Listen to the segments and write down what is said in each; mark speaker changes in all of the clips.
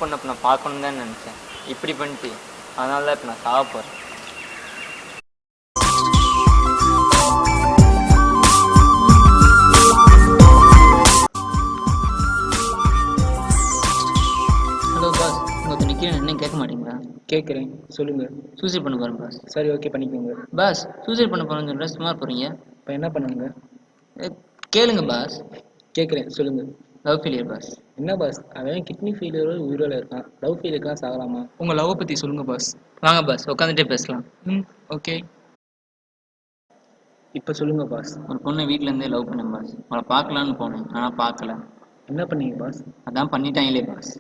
Speaker 1: பொண்ணை இப்போ நான் பார்க்கணுன்னு தான் நினச்சேன். இப்படி பண்ணிட்டு அதனால தான் இப்போ நான் சாக போகிறேன்.
Speaker 2: ஹலோ பாஸ், உங்கள் நிற்கிறேன் என்ன கேட்க மாட்டீங்களா?
Speaker 3: கேட்குறேன், சொல்லுங்கள்.
Speaker 2: சூசைட் பண்ண போகிறேன் பாஸ்.
Speaker 3: சரி, ஓகே, பண்ணிக்கோங்க.
Speaker 2: பாஸ், சூசைட் பண்ண போகிறேன்னு சொல்லிட்டு சும்மா போகிறீங்க.
Speaker 3: இப்போ என்ன பண்ணுங்க?
Speaker 2: கேளுங்க பாஸ்.
Speaker 3: கேட்குறேன், சொல்லுங்கள்.
Speaker 2: Love failure boss.
Speaker 3: என்ன பாஸ், அவன் கிட்னி ஃபெயிலியரோட உயிரோட இருக்கான். லவ் ஃபெயிலியருக்குலாம் சாகலாமா?
Speaker 4: உங்கள் லவ்வை பற்றி சொல்லுங்கள் பாஸ்.
Speaker 2: வாங்க பாஸ், உட்காந்துட்டே பேசலாம்.
Speaker 4: ஓகே.
Speaker 3: இப்போ சொல்லுங்கள் பாஸ்.
Speaker 2: ஒரு பொண்ணை வீட்டிலேருந்தே லவ் பண்ணேன் பாஸ். அவளை பார்க்கலான்னு போனேன், ஆனால் பார்க்கல.
Speaker 3: என்ன பண்ணீங்க பாஸ்?
Speaker 2: அதான் பண்ணிட்டாங்களே பாஸ்.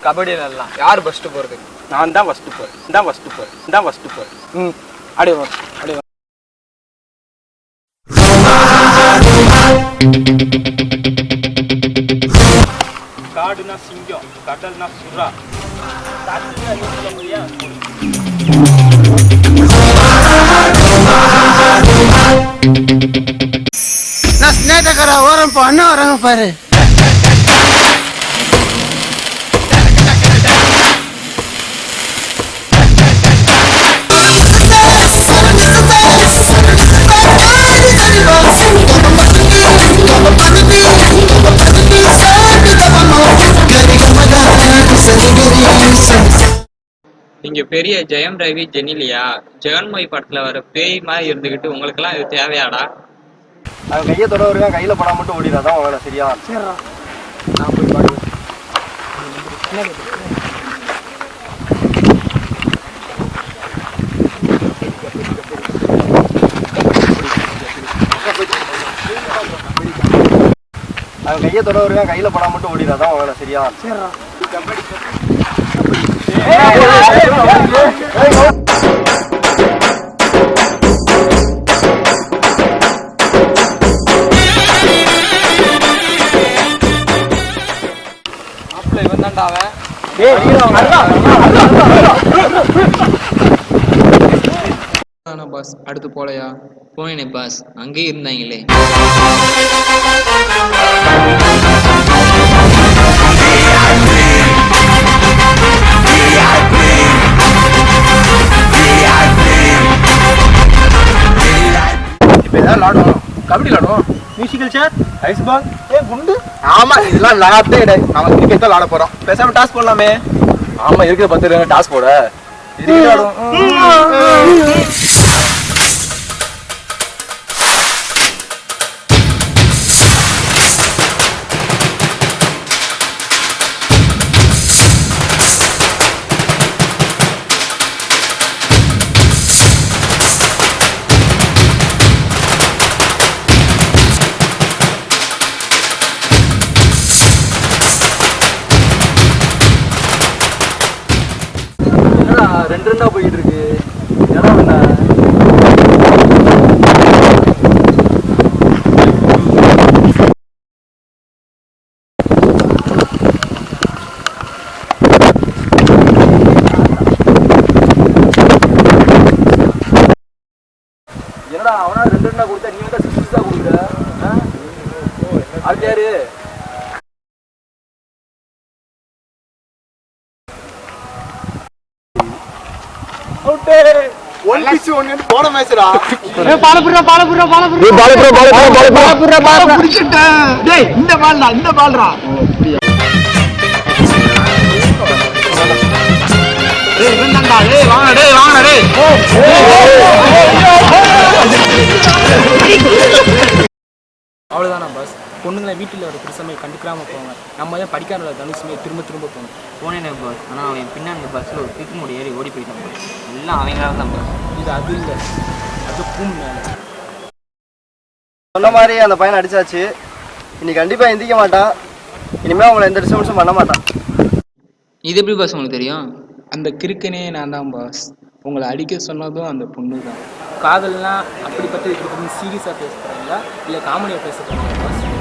Speaker 5: கபடியில் எல்லாம் யார் ஃபஸ்ட்டு போகிறது?
Speaker 6: நான் தான் ஃபஸ்ட்டு போகிறேன். அப்படியே வரும், அப்படியே வரும். காடுனா சிங்கம், கடல்னா சுறா.
Speaker 7: நான் ஸ்னேட்டக்கார ஓரம் இப்போ அண்ணா வராங்க பாரு.
Speaker 1: நீங்கள் பெரிய ஜெயம் ரவி ஜெனிலியா? ஜெகன்மொழி படத்தில் வர பேய் மாதிரி இருந்துக்கிட்டு உங்களுக்கெல்லாம் இது தேவையாடா?
Speaker 5: அவன் கையை தொட வருவேன், கையில் படம் மட்டும் ஓடிடாதான் அவங்கள. சரியா?
Speaker 7: சரிடா.
Speaker 5: நான் போய் பாடுவேன். அவன் கையை தொட வருவேன், கையில் படம் மட்டும் ஓடிடாதான் அவங்கள. சரியா?
Speaker 7: சரிடா.
Speaker 5: இவன் தான்டா அவன்.
Speaker 4: பாஸ், அடுத்து போலையா?
Speaker 2: போனேனே பாஸ், அங்கேயே இருந்தாங்களே.
Speaker 5: இப்போ ஏதாவது விளாடுவோம். கபடி விளாடுவோம். மியூசிக்கல் சேர், ஐஸ் பால், குண்டு. ஆமா, இதெல்லாம் விளாடத்தே கிடையாது. நம்ம கிரிக்கெட் தான் விளாட போறோம். பேசாம டாஸ் போடலாமே. ஆமா, இருக்கிற 10 டாஸ் போட விளாடுவோம். ரெண்டு ரெண்டா போயிட்டு இருக்கு. இடம் என்ன? என்னடா அவனா ரெண்டு ரெண்டா கொடுத்தா, நீ வந்து 6 தான் கொடுக்குற. அது யாரு?
Speaker 3: அவ்வளோதானா பாஸ்? பொண்ணுங்களை வீட்டில் ஒரு பிரசமையை கண்டுக்காமல் போவாங்க. நம்ம தான் படிக்காத தனுசுமே திரும்ப திரும்ப போகணும்.
Speaker 1: போனேனே பாஸ், ஆனால் அவன் பின்னாடி பஸ்ஸில் ஒரு திக்கு முடி ஏறி ஓடி போயிட்டான் பாஸ். எல்லாம் அவங்களால தான் பாஸ்.
Speaker 3: இது அது இல்லை, அது பூம் மேலே.
Speaker 5: சொன்ன மாதிரி அந்த பையனை அடிச்சாச்சு. இன்னைக்கு கண்டிப்பாக எந்திக்க மாட்டான். இனிமேல் அவங்கள எந்த டிஸ்டர்பன்ஸும் பண்ண மாட்டான்.
Speaker 2: இது எப்படி பாஸ் உங்களுக்கு தெரியும்?
Speaker 3: அந்த கிறுக்கனே நான் தான் பாஸ். உங்களை அடிக்க சொன்னதும் அந்த பொண்ணு தான். காதல்னா அப்படிப்பட்ட சீரியஸாக பேச போகிறீங்களா இல்லை காமெடியாக பேச போகிறீங்களா பாஸ்?